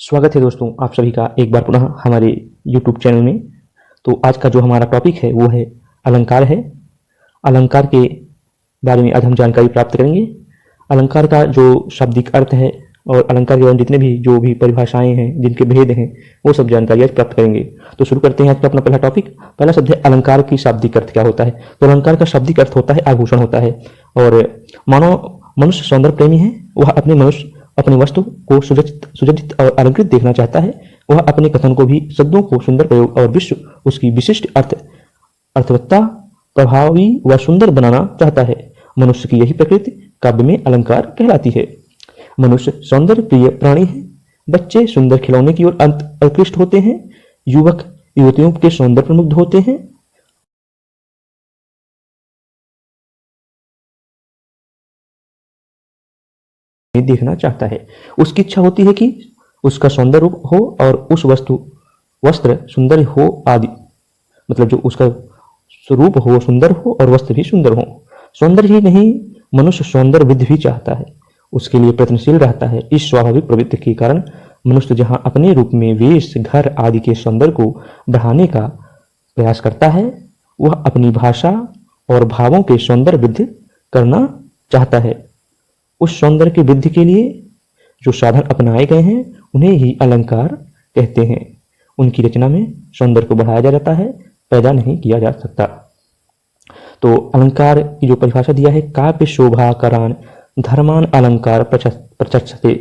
स्वागत है दोस्तों आप सभी का एक बार पुनः हमारे YouTube चैनल में। तो आज का जो हमारा टॉपिक है वो है अलंकार है। अलंकार के बारे में आज हम जानकारी प्राप्त करेंगे। अलंकार का जो शाब्दिक अर्थ है और अलंकार के बारे में जितने भी जो भी परिभाषाएं हैं, जिनके भेद हैं, वो सब जानकारी आज प्राप्त करेंगे। तो शुरू करते हैं आज का अपना पहला टॉपिक। पहला शब्द है अलंकार की शाब्दिक अर्थ क्या होता है। तो अलंकार का शाब्दिक अर्थ होता है आभूषण होता है। और मानो मनुष्य सौंदर्य प्रेमी है, वह अपनी वस्तु को सुसज्जित और अलंकृत देखना चाहता है। वह अपने कथन को भी शब्दों को सुंदर प्रयोग और विश्व उसकी विशिष्ट अर्थवत्ता प्रभावी व सुंदर बनाना चाहता है। मनुष्य की यही प्रकृति काव्य में अलंकार कहलाती है। मनुष्य सौंदर्य प्रिय प्राणी है। बच्चे सुंदर खिलौने की ओर आकृष्ट होते हैं। युवक युवतियों के सौंदर्य पर मुग्ध होते हैं। देखना चाहता है। उसकी इच्छा होती है कि उसका सौंदर्य रूप हो और उस वस्त्र सुंदर हो आदि, मतलब जो उसका स्वरूप हो सुंदर हो और वस्त्र भी सुंदर हो। सौंदर्य ही नहीं, मनुष्य सौंदर्य विधि भी चाहता है, उसके लिए प्रयत्नशील रहता है। इस स्वाभाविक प्रवृत्ति के कारण मनुष्य जहाँ अपने रूप में वेश, घर आदि के सौंदर्य को बढ़ाने का प्रयास करता है, वह अपनी भाषा और भावों के सौंदर्य वृद्धि करना चाहता है। उस सौंदर्य की वृद्धि के लिए जो साधन अपनाए गए हैं उन्हें ही अलंकार कहते हैं। उनकी रचना में सौंदर्य को बढ़ाया जा जाता है, पैदा नहीं किया जा सकता। तो अलंकार की जो परिभाषा दिया है, काव्य शोभा करान धर्मान अलंकार प्रचक्षते,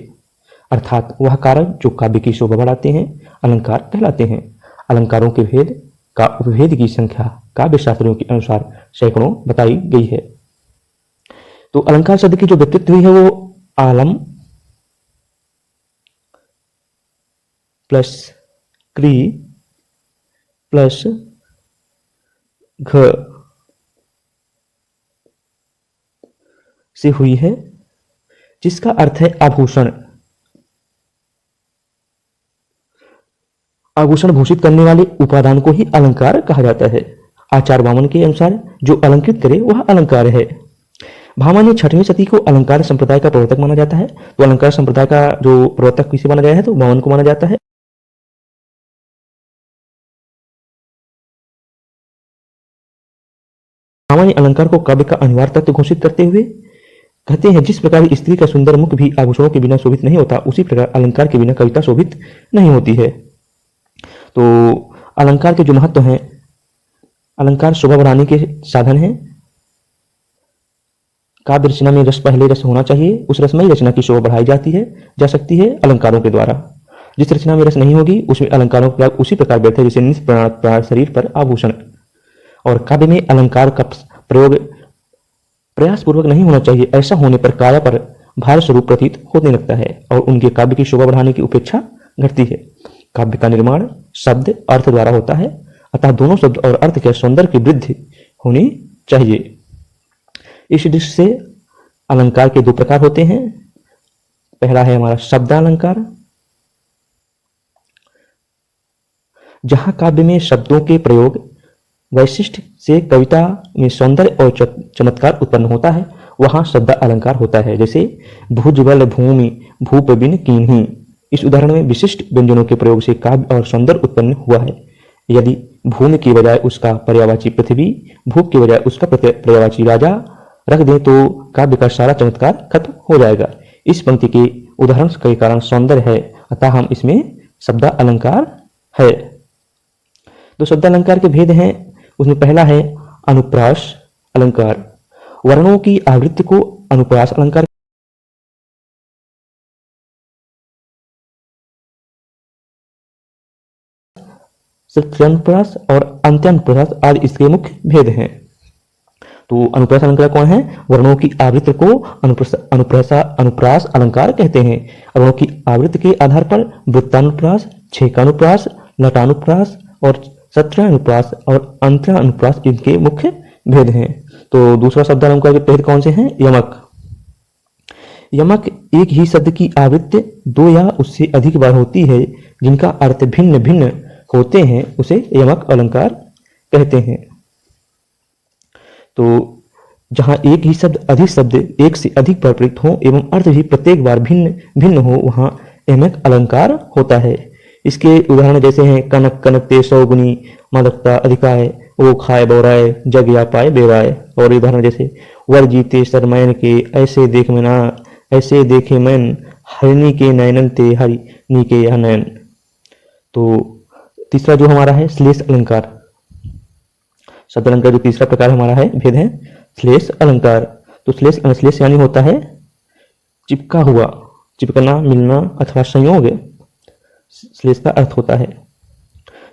अर्थात वह कारक जो काव्य की शोभा बढ़ाते हैं अलंकार कहलाते हैं। अलंकारों के भेद का उपभेद की संख्या काव्य शास्त्रियों के अनुसार सैकड़ों बताई गई है। तो अलंकार शब्द की जो व्युत्पत्ति हुई है वो आलम प्लस क्री प्लस घ से हुई है, जिसका अर्थ है आभूषण। आभूषण भूषित करने वाले उपादान को ही अलंकार कहा जाता है। आचार्य वामन के अनुसार जो अलंकृत करे वह अलंकार है। भामनी 6वीं शती को अलंकार संप्रदाय का प्रवर्तक माना जाता है। तो अलंकार संप्रदाय का जो प्रवर्तक किसे माना गया है, तो वामन को माना जाता है। भामनी अलंकार को काव्य का अनिवार्य तत्व घोषित करते हुए कहते हैं, जिस प्रकार स्त्री का सुंदर मुख भी आभूषणों के बिना शोभित नहीं होता, उसी प्रकार अलंकार के बिना कविता शोभित नहीं होती है। तो अलंकार के जो महत्व हैं, अलंकार शोभा बढ़ाने के साधन हैं। काव्य रचना में रस पहले रस होना चाहिए, उस रसमयी रचना की शोभा बढ़ाई जा सकती है अलंकारों के द्वारा। जिस रचना में रस नहीं होगी उसमें अलंकारों का उसी प्रकार व्यर्थ है जैसे निष्प्राण शरीर पर आभूषण। और काव्य में अलंकार का प्रयोग प्रयास पूर्वक नहीं होना चाहिए, ऐसा होने पर काया पर भार स्वरूप प्रतीत होने लगता है और उनके काव्य की शोभा बढ़ाने की उपेक्षा घटती है। काव्य का निर्माण शब्द अर्थ द्वारा होता है, अतः दोनों शब्द और अर्थ के सौंदर्य की वृद्धि होनी चाहिए। इस दृष्टि से अलंकार के दो प्रकार होते हैं। पहला है हमारा शब्दालंकार, जहां काव्य में शब्दों के प्रयोग वैशिष्ट से कविता में सौंदर्य और चमत्कार उत्पन्न होता है, वहां शब्द अलंकार होता है। जैसे भुजबल भूमि भूप बिन कीन्ही, इस उदाहरण में विशिष्ट व्यंजनों के प्रयोग से काव्य और सौंदर्य उत्पन्न हुआ है। यदि भूमि की बजाय उसका पर्यायवाची पृथ्वी, भूप की बजाय उसका पर्यायवाची राजा रख दें तो काव्य का सारा चमत्कार खत्म हो जाएगा। इस पंक्ति के उदाहरण के कारण सौंदर्य है, अतः हम इसमें शब्द अलंकार है। तो शब्द अलंकार के भेद हैं, उसमें पहला है अनुप्रास अलंकार। वर्णों की आवृत्ति को अनुप्रास अलंकार, अनुप्रास और अंत्यानुप्रास आदि इसके मुख्य भेद हैं। तो अनुप्रास अलंकार कौन है? वर्णों की आवृत्ति को अनुप्रास अलंकार कहते हैं। वर्णों की आवृत्ति के आधार पर वृत्तानुप्रास, छेकानुप्रास, लटानुप्रास और सत्रानुप्रास और अंतरानुप्रास इनके मुख्य भेद हैं। तो दूसरा शब्द अलंकार के भेद कौन से हैं? यमक। यमक एक ही शब्द की आवृत्ति दो या उससे अधिक बार होती है, जिनका अर्थ भिन्न भिन्न होते हैं, उसे यमक अलंकार कहते हैं। तो जहां एक ही शब्द अधिक शब्द एक से अधिक बार प्रयुक्त हो एवं अर्थ भी प्रत्येक बार भिन्न भिन्न हो, वहां यमक अलंकार होता है। इसके उदाहरण जैसे हैं कनक कनकते सौगुनी मादकता अधिकाय, वो खाए बोराए जग या पाए बेराए। और उदाहरण जैसे वर जीते सरमैन के ऐसे देख मना, ऐसे देखे मैन हरिणी के नयनन ते हरिणी के यह नयन। तो तीसरा जो हमारा है श्लेष अलंकार। शब्द अलंकार जो तीसरा प्रकार हमारा है भेद है श्लेष अलंकार। तो श्लेष यानी होता है चिपका हुआ, चिपकना, मिलना अथवा संयोग, श्लेष का अर्थ होता है।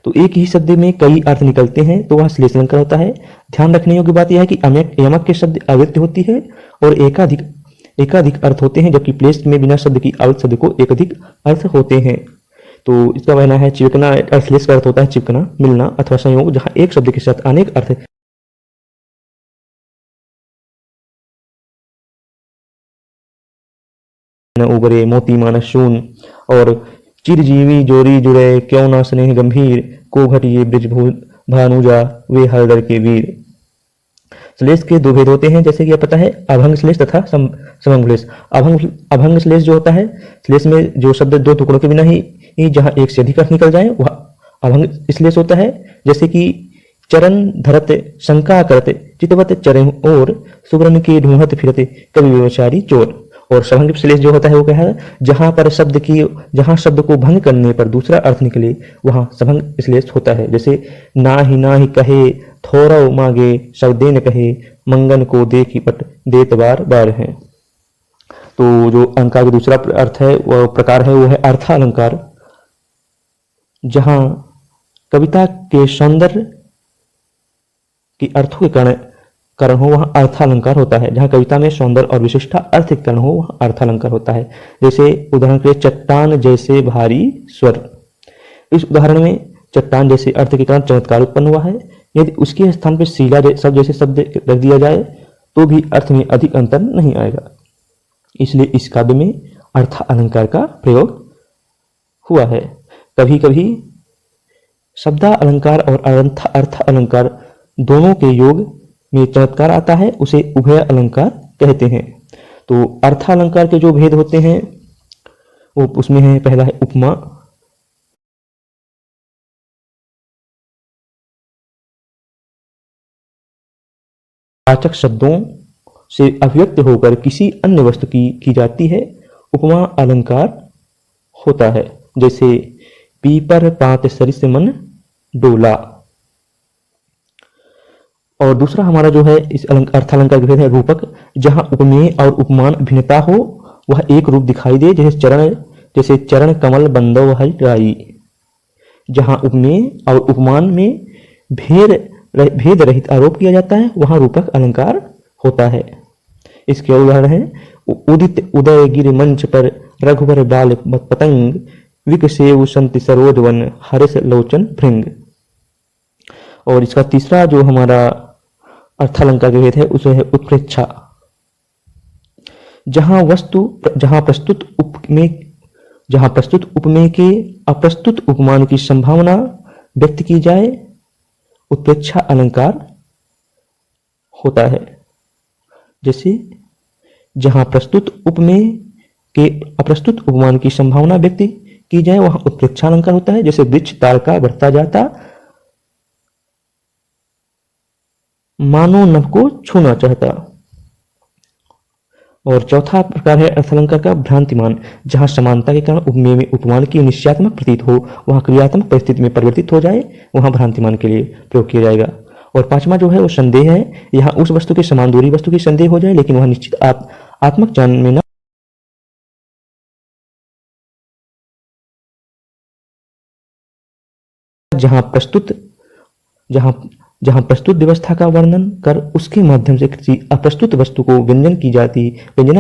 तो एक ही शब्द में कई अर्थ निकलते हैं तो वह श्लेष अलंकार होता है। ध्यान रखने योग्य बात यह है कि यमक के शब्द अव्यक्त होती है और एकाधिक अर्थ होते हैं, जबकि प्लेस में बिना शब्द की अव्यक्त शब्द को एकाधिक अर्थ होते हैं। तो इसका कहना है चिपकना, श्लेष का अर्थ होता है चिपकना, मिलना अथवा संयोग, जहां एक शब्द के साथ अनेक अर्थ न उबरे मोती मानस शून। और चिरजीवी जोरी जुड़े क्यों ना स्नेह गंभीर, को घटिए ब्रिज भानुजा वे हरदर के वीर। श्लेष के दो भेद होते हैं जैसे कि आप पता है, अभंग श्लेष तथा समंग श्लेष। अभंग श्लेष जो होता है, श्लेष में जो शब्द दो टुकड़ों के बिना ही जहां एक से अधिक अर्थ निकल जाए वह अभंग श्लेष होता है। जैसे कि चरण धरत शंका करते चितवत चरण और सुवर्ण के ढूंढत फिरते कवि व्यवचारी चोर। और सभंग श्लेष जो होता है वो क्या है, जहां शब्द को भंग करने पर दूसरा अर्थ निकले वहां सभंग श्लेष होता है। जैसे ना ही कहे थोरव मांगे शब्दे न कहे, मंगन को देखी पट देत बार बार है। तो जो अलंकार का दूसरा अर्थ है वह प्रकार है वो है अर्थ अलंकार। जहां कविता के सौंदर्य की अर्थों के कारण हो वहां अर्थालंकार होता है। जहां कविता में सौंदर्य और विशिष्टता अर्थ के कारण हो वहां अर्थालंकार होता है। जैसे उदाहरण के लिए चट्टान जैसे भारी स्वर। इस उदाहरण में चट्टान जैसे अर्थ के कारण चमत्कार उत्पन्न हुआ है। यदि उसके स्थान पर शीला जैसे शब्द रख दिया जाए तो भी अर्थ में अधिक अंतर नहीं आएगा। इसलिए इस काव्य में अर्थ अलंकार का प्रयोग हुआ है। कभी कभी शब्द अलंकार और अर्थ अलंकार दोनों के योग में चमत्कार आता है, उसे उभय अलंकार कहते हैं। तो अर्थ अलंकार के जो भेद होते हैं वो उसमें है, पहला है उपमा। वाचक शब्दों से अभिव्यक्त होकर किसी अन्य वस्तु की जाती है, उपमा अलंकार होता है। जैसे पीपर पात सरिस मन डोला। और दूसरा हमारा जो है इस अर्थालंकार का भेद है रूपक। जहां उपमेय और उपमान भिन्नता हो वह एक रूप दिखाई दे, जैसे चरण कमल बंदव हल राई। जहां उपमेय और उपमान में भेद रहित आरोप किया जाता है वहां रूपक अलंकार होता है। इसके उदाहरण है उदित उदय गिर मंच पर रघुवर बाल पतंग, विकसेव संत सरोज वन हर्ष लोचन भृंग। और इसका तीसरा जो हमारा अर्थालंकार का भेद है उसे है उत्प्रेक्षा। जहां प्रस्तुत उपमेय के अप्रस्तुत उपमान की संभावना व्यक्त की जाए उत्प्रेक्षा अलंकार होता है। जैसे जहां प्रस्तुत उपमेय के अप्रस्तुत उपमान की संभावना व्यक्त की जाए वहां उत्प्रेक्षा अलंकार होता है। जैसे वृक्ष तारका बढ़ता जाता मानो नभ को छूना चाहता। और चौथा प्रकार है अर्थालंकार का भ्रांतिमान। जहां समानता के कारण उपमेय में उपमान की निश्चयात्मक प्रतीत हो वहां क्रियात्मक परिस्थिति में परिवर्तित हो जाए वहां भ्रांतिमान के लिए प्रयोग किया जाएगा। और पांचवा जो है वो संदेह है। यहाँ उस वस्तु के समान दूरी वस्तु की संदेह हो जाए लेकिन वह निश्चित आत्मक ज्ञान में न जहां प्रस्तुत व्यवस्था का वर्णन कर उसके माध्यम से किसी अप्रस्तुत वस्तु को व्यंजना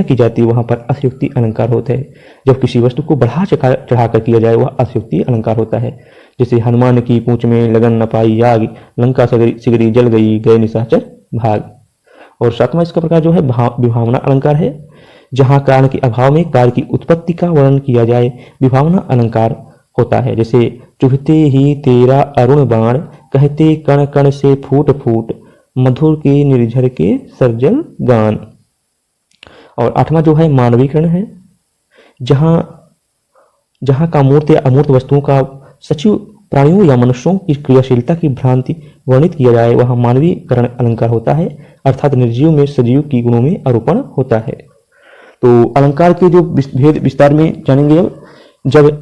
की जाती वहां पर अतिशयोक्ति अलंकार होता है। जब किसी वस्तु को बढ़ा चढ़ाकर किया जाए वह अतिशयोक्ति अलंकार होता है। जैसे हनुमान की पूंछ में लगन न पाई आग, लंका सिगरी जल गई गए निशाचर भाग। और सातवां इसका प्रकार जो है विभावना अलंकार है। जहां कारण के अभाव में कार्य की उत्पत्ति का वर्णन किया जाए विभावना अलंकार होता है। जैसे चुभते ही तेरा अरुण बाण, कहते कण कण से फूट फूट, मधुर के निर्झर के सरजल गान। और आठवां जो है मानवीकरण है। जहां जहाँ का मूर्त या अमूर्त वस्तुओं का सचिव प्राणियों या मनुष्यों की क्रियाशीलता की भ्रांति वर्णित किया जाए वहाँ मानवीकरण अलंकार होता है, अर्थात निर्जीव में सजीव की गुणों में आरोपण होता है। तो अलंकार के जो भेद विस्तार में जानेंगे जब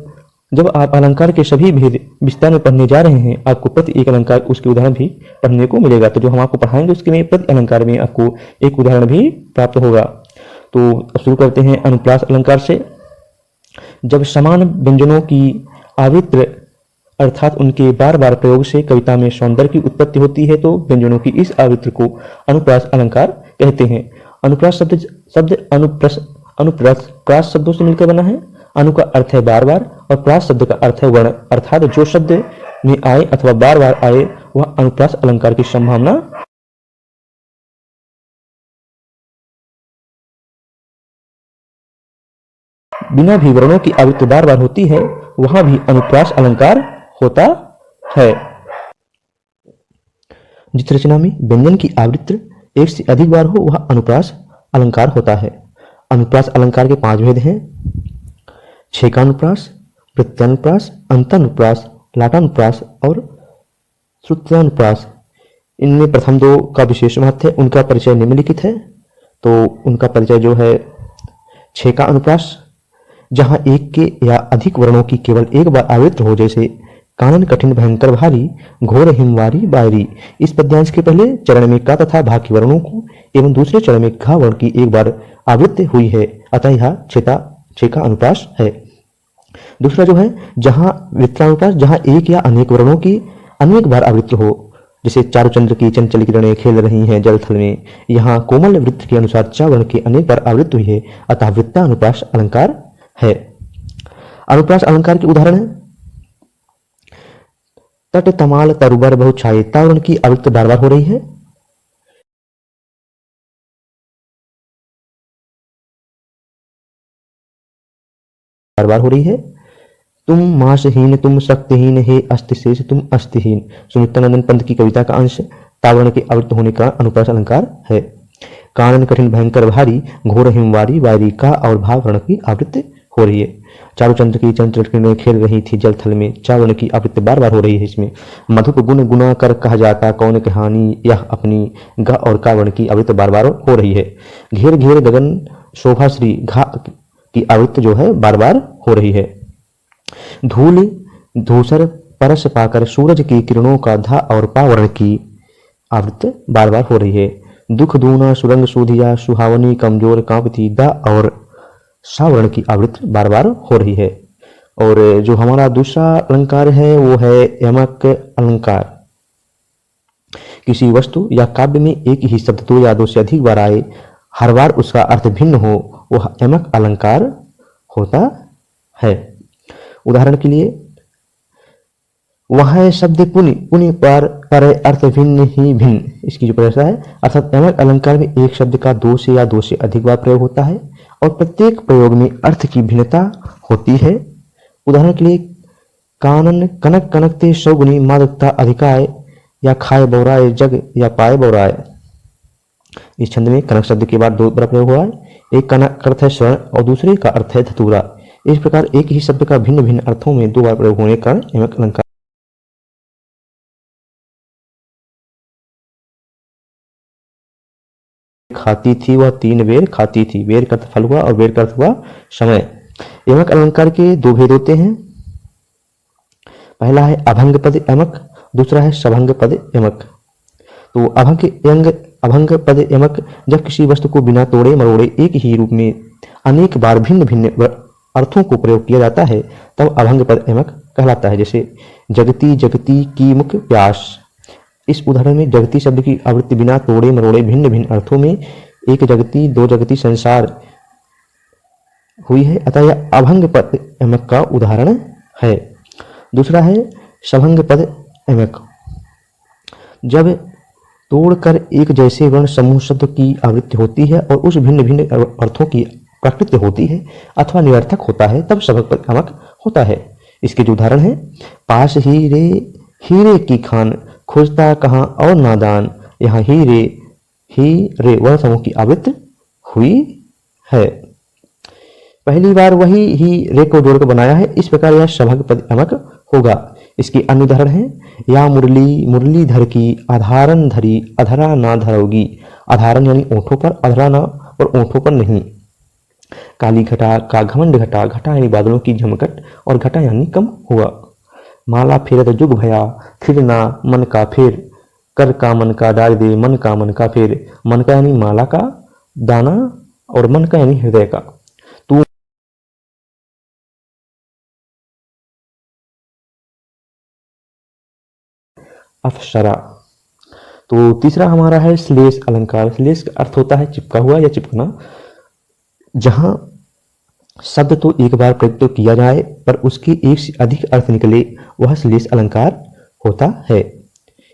जब आप अलंकार के सभी भेद विस्तार में पढ़ने जा रहे हैं, आपको प्रति एक अलंकार उसके उदाहरण भी पढ़ने को मिलेगा। तो जो हम आपको पढ़ाएंगे उसके में प्रति अलंकार में आपको एक उदाहरण भी प्राप्त होगा। तो अब शुरू करते हैं अनुप्रास अलंकार से। जब समान व्यंजनों की आवृत्ति अर्थात उनके बार बार प्रयोग से कविता में सौंदर्य की उत्पत्ति होती है तो व्यंजनों की इस आवृत्ति को अनुप्रास अलंकार कहते हैं। अनुप्रास शब्द अनुप्रास शब्दों से मिलकर बना है। अनु का अर्थ है बार बार और प्रास शब्द का अर्थ है वर्ण, अर्थात जो शब्द में आए अथवा बार बार आए वह अनुप्रास अलंकार की संभावना बिना भी वर्णों की आवृत्ति बार बार होती है वहां भी अनुप्रास अलंकार होता है। जिस रचना में व्यंजन की आवृत्ति एक से अधिक बार हो वह अनुप्रास अलंकार होता है। अनुप्रास अलंकार के 5 भेद हैं: छेकानुप्रास, प्रत्यानुप्रास, अंतानुप्रास, लाटानुप्रास और श्रुत्यानुप्रास। इनमें प्रथम 2 का विशेष महत्व है, उनका परिचय निम्नलिखित है। तो उनका परिचय जो है, छेका अनुप्रास जहां एक के या अधिक वर्णों की केवल एक बार आवृत्ति हो, जैसे कानन कठिन भयंकर भारी, घोर हिमवारी बायरी। इस पद्यांश के पहले चरण में का तथा भा के वर्णों को एवं दूसरे चरण में घा वर्ण की एक बार आवृत्ति हुई है, अतः यह छेका अनुप्रास है। दूसरा जो है जहां वृत्रानुप्रास, जहां एक या अनेक वर्णों की अनेक बार आवृत्ति हो, जैसे चारुचंद्र की चंचल किरणें खेल रही हैं जल थल में, यहाँ कोमल वृत्त के अनुसार चा वर्ण की अनेक बार आवृत्ति हुई है, अतः वृत्तानुप्रास अलंकार है। अनुप्रास अलंकार के उदाहरण है तट तमाल तरुबर बहुछाई, ता वर्ण की आवृत्ति बार बार हो रही है। बार बार हो रही है। तुम मासहीन तुम शक्तिहीन हे अस्तिशेष तुम अस्तिहीन, सुमित्रानंदन पंत की कविता का अंश तावर्ण के आवृत्त होने का अनुप्रास अलंकार है। कानन कठिन भयंकर भारी, घोर हिमवारी वारी का और भाव वर्ण की आवृत्ति हो रही है। चारुचंद्र की चंचल किरणें खेल रही थी जल थल में, चा वर्ण की आवृत्ति बार बार हो रही है। इसमें मधुप गुण गुना कर कहा जाता कौन कहानी, यह अपनी ग और का वर्ण की आवृत्ति बार बार हो रही है। घेर घेर गगन शोभा श्री घा की आवृत्ति जो है बार बार हो रही है। धूल धूसर परस पाकर सूरज की किरणों का धा और पा वर्ण की आवृत्ति बार बार हो रही है। दुख दूना सुरंग सूधिया सुहावनी कमजोर कांपती दा और सा वर्ण की आवृत्ति बार बार हो रही है। और जो हमारा दूसरा अलंकार है वो है यमक अलंकार। किसी वस्तु या काव्य में एक ही शब्द 2 या 2 से अधिक बार आए, हर बार उसका अर्थ भिन्न हो, वह यमक अलंकार होता है। उदाहरण के लिए वह शब्द पुनि पर अर्थ भिन्न ही भिन्न, इसकी जो परिभाषा है, अर्थात यमक अलंकार में एक शब्द का 2 से या 2 से अधिक बार प्रयोग होता है और प्रत्येक प्रयोग में अर्थ की भिन्नता होती है। उदाहरण के लिए कानन कनक कनकते सौगुनी मादकता अधिकाय, या खाए बौराए जग या पाए बौराए। इस छंद में कनक शब्द के बाद 2 बार प्रयोग हुआ है, एक कनक का अर्थ है स्वर्ण और दूसरे का अर्थ है धतूरा। इस प्रकार एक ही शब्द का भिन्न भिन्न अर्थों में 2 बार प्रयोग होने का यमक अलंकार। खाती थी वह 3 बेर खाती थी, बेर का अर्थ फल हुआ और बेर का अर्थ हुआ समय। यमक अलंकार के 2 भेद होते हैं। पहला है अभंग पद यमक, दूसरा है सभंग पद यमक। तो अभंग पद यमक जब किसी वस्तु को बिना तोड़े मरोड़े एक ही रूप में अनेक बार भिन्न भिन्न अर्थों को प्रयोग किया जाता है तब अभंग पद यमक कहलाता है। जैसे जगती जगती की मुख प्यास, इस उदाहरण में जगती शब्द की आवृत्ति बिना तोड़े मरोड़े भिन्न भिन्न अर्थों में एक जगती 2 जगती संसार हुई है, अतः यह अभंग पद यमक का उदाहरण है। दूसरा है सभंग पद यमक, जब तोड़कर एक जैसे वर्ण समूह शब्द की आवृत्ति होती है और उस भिन्न भिन्न अर्थों की प्राकृत्य होती है अथवा निरर्थक होता है तब सभंग पद यमक होता है। इसके जो उदाहरण है, पास हीरे की खान खोजता कहाँ और नादान, यहाँ ही रे वर्ण समूह की आवृत्ति हुई है। पहली बार वही ही रे को जोड़कर बनाया है, इस प्रकार यह सभग पद यमक होगा। इसके अन्य उदाहरण है, या मुरली मुरलीधर की अधारन धरी अधरा ना धरोगी। अधारन यानी ओंठों पर, अधरा ना और ओंठों पर नहीं। काली घटा का घमंड घटा, घटा यानी बादलों की झमकट और घटा यानी कम हुआ। माला फेरत जुग भया, फिरना मन का फेर, कर का मन का डाल दे, मन का मन का फेर। मन का यानी माला का दाना और मन का यानी हृदय का। तू अफसरा। तो तीसरा हमारा है श्लेष अलंकार। श्लेष का अर्थ होता है चिपका हुआ या चिपकना। जहां शब्द तो एक बार प्रयुक्त तो किया जाए पर उसके एक से अधिक अर्थ निकले, वह श्लेष अलंकार होता है।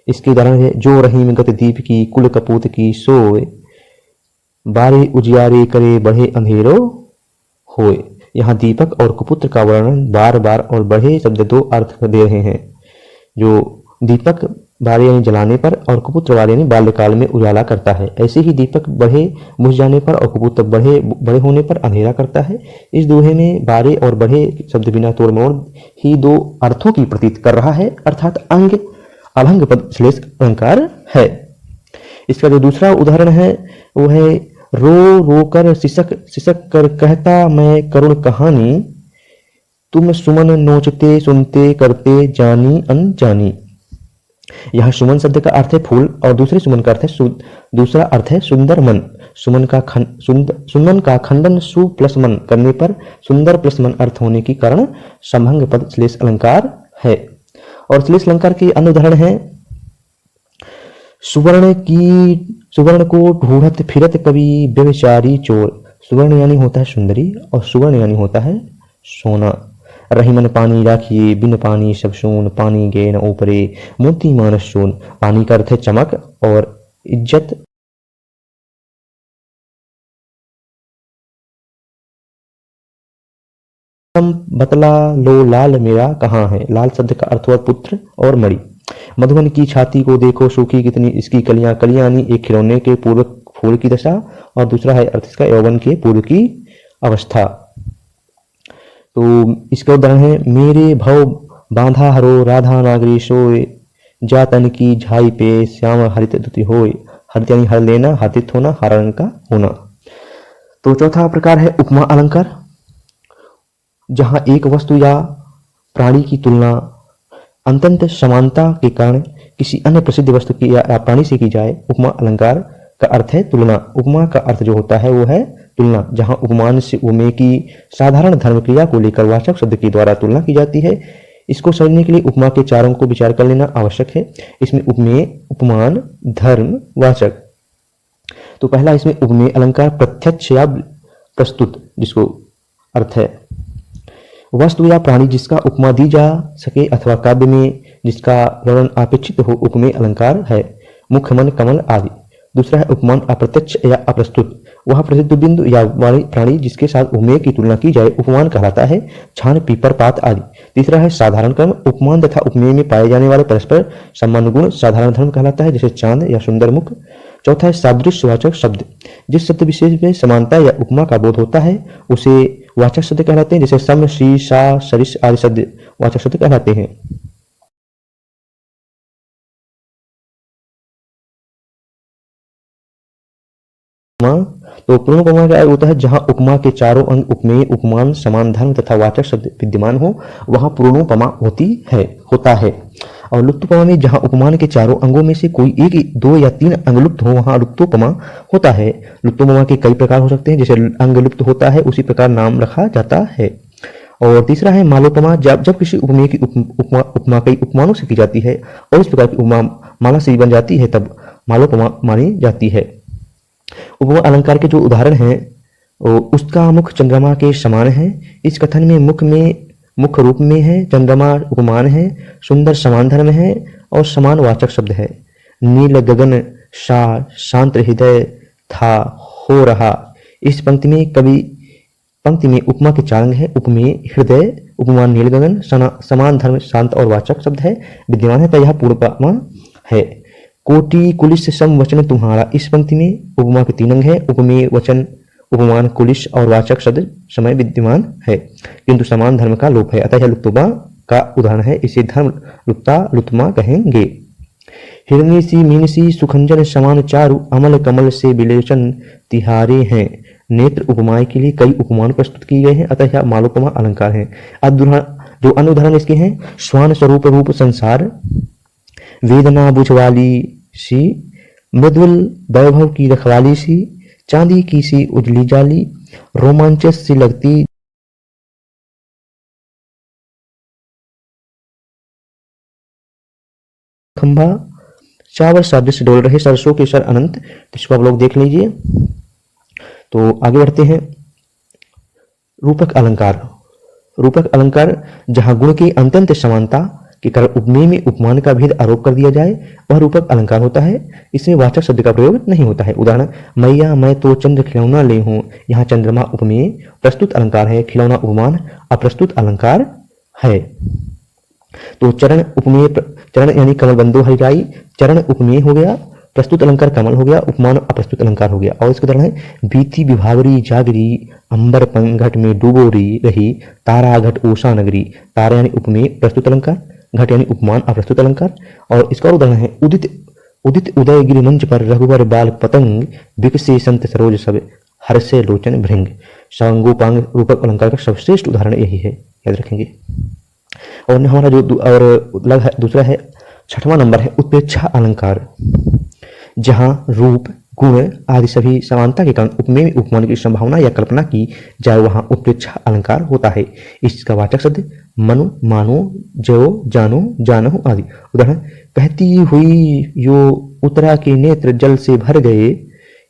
इसके उदाहरण है, जो रहीम गत दीप की, कुल कपूत की सोए, बारे उजियारे करे बढ़े अंधेरो होए। यहाँ दीपक और कुपुत्र का वर्णन बार बार और बढ़े शब्द दो अर्थ दे रहे हैं। जो दीपक बारे यानी जलाने पर और कुपुत्र वाले यानी बाल्यकाल में उजाला करता है, ऐसे ही दीपक बढ़े बुझ जाने पर और कुपुत्र बड़े होने पर अंधेरा करता है। इस दोहे में बारे और बढ़े शब्द बिना तोड़ मोड़ ही दो अर्थों की प्रतीत कर रहा है, अर्थात अंग अलंग पद श्लेष अलंकार है। इसका जो दूसरा उदाहरण है वो है, रो रो कर सिसक सिसक कर कहता मैं करुण कहानी, तुम सुमन नोचते सुनते करते जानी अनजानी। यह सुमन शब्द का अर्थ है फूल और दूसरे सुमन का अर्थ है दूसरा अर्थ है सुंदर मन। सुमन का खंडन सु प्लस मन करने पर सुंदर प्लस मन अर्थ होने के कारण संभंग पद श्लेष अलंकार है। और श्लेष अलंकार के अन्य उदाहरण है, सुवर्ण को ढूंढत फिरत कवि व्यभिचारी चोर। सुवर्ण यानी होता है सुंदरी और सुवर्ण यानी होता है सोना। रहीमन पानी राखिए, बिन पानी सब सोन, पानी गे न ऊपरे, मोती मानस सोन। पानी का अर्थ है चमक और इज्जत। बतला लो लाल मेरा कहाँ है। लाल शब्द का अर्थ हुआ पुत्र और मणि। मधुबन की छाती को देखो सूखी कितनी इसकी कलियां। कलियां यानी एक खिलौने के पूर्व फूल की दशा और दूसरा है अर्थ इसका यौवन के पूर्व की अवस्था। तो इसका उदाहरण है, मेरे भव बांधा हरो, राधा नागरी सोए, जातन की झाई पे श्याम हरित दुति होए। हरित यानी हर लेना, हरित होना, हरा रंग का होना। तो चौथा प्रकार है उपमा अलंकार। जहां एक वस्तु या प्राणी की तुलना अत्यंत समानता के कारण किसी अन्य प्रसिद्ध वस्तु की या प्राणी से की जाए, उपमा अलंकार का अर्थ है तुलना। उपमा का अर्थ जो होता है वो है तुलना। जहां उपमान से उपमेय की साधारण धर्म क्रिया को लेकर वाचक शब्द के द्वारा तुलना की जाती है। इसको समझने के लिए उपमा के चारों को विचार कर लेना आवश्यक है। इसमें उपमेय, उपमान, धर्म, वाचक। तो पहला इसमें उपमेय अलंकार प्रत्यक्ष या प्रस्तुत, जिसको अर्थ है वस्तु या प्राणी जिसका उपमा दी जा सके अथवा काव्य में जिसका वर्णन अपेक्षित हो, उपमेय अलंकार है। मुख, मन, कमल आदि। दूसरा है उपमान अप्रत्यक्ष या अप्रस्तुत। वह प्रसिद्ध बिंदु या प्राणी जिसके साथ उपमेय की तुलना की जाए उपमान कहलाता है। छान, पीपर, पात आदि। तीसरा है साधारण क्रम। उपमान तथा उपमेय में पाए जाने वाले परस्पर सम्मान गुण साधारण धर्म कहलाता है, जैसे चांद या सुंदर मुख। चौथा है सादृश्यवाचक शब्द। जिस शब्द विशेष में समानता या उपमा का बोध होता है उसे वाचक शब्द कहलाते हैं, जैसे सम, सी, सा, सरिस आदि शब्द वाचक शब्द कहलाते हैं। तो पूर्ण उपमा का होता है जहां उपमा के चारों अंग उपमेय, उपमान, समान धर्म तथा वाचक शब्द विद्यमान हो, वहां पूर्णोपमा होता है। और लुप्तोपमा में जहां उपमान के चारों अंगों में से कोई एक, दो या तीन अंग लुप्त हो, वहां लुप्तोपमा होता है। लुप्तोपमा के कई प्रकार हो सकते हैं, जैसे अंग लुप्त होता है उसी प्रकार नाम रखा जाता है। और तीसरा है मालोपमा। जब किसी उपमेय की उपमा कई उपमानों से की जाती है और इस प्रकार की उपमा माला से बन जाती है, तब मालोपमा मानी जाती है। उपमा अलंकार के जो उदाहरण हैं उसका मुख चंद्रमा के समान है। इस कथन में मुख्य रूप में है, चंद्रमा उपमान है, सुंदर समान धर्म है और समान वाचक शब्द है। नील गगन सा, शांत हृदय था, हो रहा। इस पंक्ति में उपमा के चार अंग है, उपमेय, हृदय, उपमान, नील गगन, समान धर्म, शांत और वाचक शब्द है विद्यमान है, तो यह पूर्णोपमा है। कोटि कुलिस सम वचन तुम्हारा। इस पंक्ति में उपमा के तीन अंग है, उपमेय, वचन उपमान कुलिश और वाचक शब्द समय विद्यमान है, किंतु समान धर्म का लोप है, अतः यह लुप्तोपमा का उदाहरण है, इसे धर्म लुप्ता लुप्तमा कहेंगे। हिरणी सी मीनसी सुखंजन समान चारु अमल कमल से विलेचन तिहारे हैं। नेत्र उपमाएं के लिए कई उपमान प्रस्तुत किए गए हैं, अतः यह मालोपमा अलंकार है। अब जो अन्य उदाहरण इसके हैं, श्वान स्वरूप रूप संसार, वेदना बुझवाली सी, मृदुल वैभव की रखवाली सी, चांदी की सी उजली जाली, रोमांचस सी लगती खंभा, चावल सादृश्य डोल रहे सरसों के सर अनंत। तो इसको आप लोग देख लीजिए। तो आगे बढ़ते हैं। रूपक अलंकार। रूपक अलंकार जहां गुण की अत्यंत समानता के कारण उपमेय में उपमान का भेद आरोप कर दिया जाए वह रूपक अलंकार होता है। इसमें वाचक शब्द का प्रयोग नहीं होता है। उदाहरण, मैया मैं तो चंद्र खिलौना ले हूं। यहाँ चंद्रमा उपमेय प्रस्तुत अलंकार है, खिलौना उपमान अप्रस्तुत अलंकार है। तो चरण उपमेय, चरण यानी कमल बंधु हरिराई, चरण उपमेय हो गया, प्रस्तुत अलंकार कमल हो गया, उपमान अप्रस्तुत अलंकार हो गया। और इसके उदाहरण है, बीती विभावरी जागरी अंबर घट में डूबो रही, तारा घट ऊषा नगरी। तारा यानी उपमेय प्रस्तुत अलंकार, घट यानी उपमान अप्रस्तुत अलंकार। और इसका उदाहरण है, उदित उदित उदय गिरि मंच पर रघुवर बाल पतंग, विकसे संत सरोज सब हर्षे लोचन भृंग। सांगोपांग रूपक अलंकार का सर्वश्रेष्ठ उदाहरण यही है, याद रखेंगे। और हमारा जो और दूसरा है, 6वां नंबर है उत्प्रेक्षा अलंकार, जहां रूप गुण आदि सभी समानता के कारण उपमेय में उपमान की संभावना या कल्पना की जाए वहां उत्प्रेक्षा अलंकार होता है। इसका वाचक शब्द मनो, मानो, जो, जानो, जानहु आदि। उदाहरण, कहती हुई यो उत्तरा के नेत्र जल से भर गए,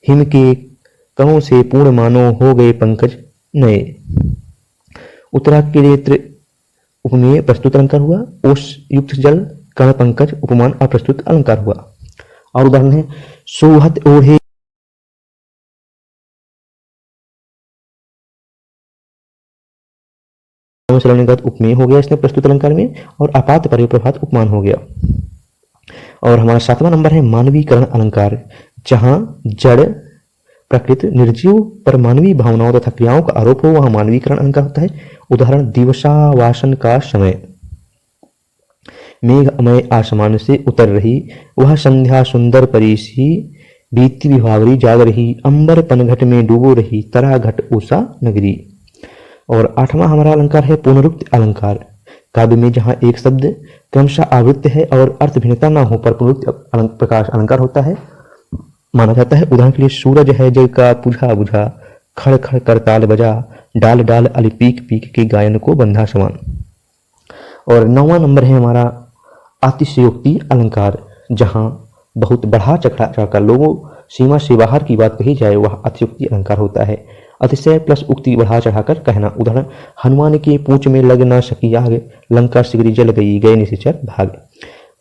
हिम के कणों से पूर्ण मानो हो गए पंकज नए। उत्तरा के नेत्र उपमेय प्रस्तुत अलंकार हुआ, ओष युक्त जल कण पंकज उपमान अप्रस्तुत अलंकार हुआ। और उदाहरण है, सोहत ओढ़े उपमेय हो गया इसमें प्रस्तुत अलंकार में, और आपात पर प्रभात उपमान हो गया। और हमारा 7वां नंबर है मानवीकरण अलंकार, जहां जड़ प्रकृति निर्जीव पर मानवीय भावनाओं तथा क्रियाओं का आरोप हो वहां मानवीकरण अलंकार होता है। उदाहरण, दिवसावासन का समय, मेघमय आसमान से उतर रही, वह संध्या सुंदर परीसी, बीती विभावरी जाग रही, अंबर पनघट में डूबो रही, तरा घट उषा नगरी। और 8वां हमारा अलंकार है पुनरुक्त अलंकार, काव्य में जहां एक शब्द क्रमशः आवृत्त है और अर्थ भिन्नता न हो पर पुनरुक्त प्रकाश अलंकार होता है, माना जाता है। उदाहरण के लिए, सूरज है जग का बुझा बुझा, खड़ खड़ करताल बजा, डाल डाल अली पीक पीक के गायन को बंधा समान। और 9वां नंबर है हमारा अतिशयोक्ति अलंकार, जहां बहुत बढ़ा चढ़ाकर लोगों सीमा से बाहर की बात कही जाए वह अतिशयोक्ति अलंकार होता है। अतिशय प्लस उक्ति बढ़ा चढ़ाकर कहना। उदाहरण, हनुमान के पूंछ में लग न सकी आग, लंका शीघ्र जल गई गए निशाचर भाग।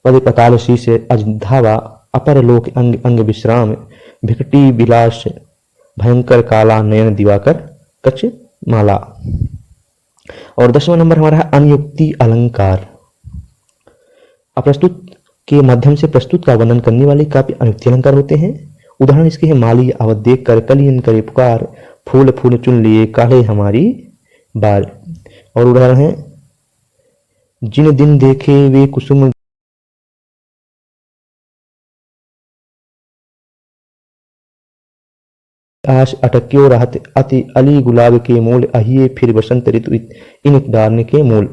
पद पताल शीश अजधावा, अपर लोक अंग अंग विश्राम, भिकटी विलास भयंकर काला नयन दिवाकर कच माला। और 10वां नंबर हमारा है अनुयुक्ति अलंकार, अप्रस्तुत के माध्यम से प्रस्तुत का वर्णन करने वाले काव्य अनुयुक्ति अलंकार होते हैं। उदाहरण इसके है, माली आवत देख कर कलियन करे पुकार, फूल फूल चुन लिए काले हमारी बाल। और उदाहरण है, जिन दिन देखे वे कुसुम आश अटक्यो रहत, अति अली गुलाब के मूल, अहिए फिर बसंत ऋतु इन डारने के मूल।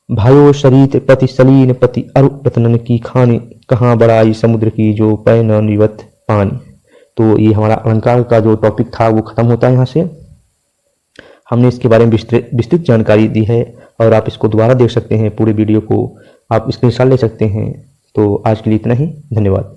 भायो शरीत पति सलीन पति अरु रतनन की खानी, कहाँ बड़ाई समुद्र की जो पै न निवत पानी। तो ये हमारा अलंकार का जो टॉपिक था वो खत्म होता है यहाँ से। हमने इसके बारे में विस्तृत जानकारी दी है और आप इसको दोबारा देख सकते हैं, पूरे वीडियो को आप स्क्रीनशॉट ले सकते हैं। तो आज के लिए इतना ही, धन्यवाद।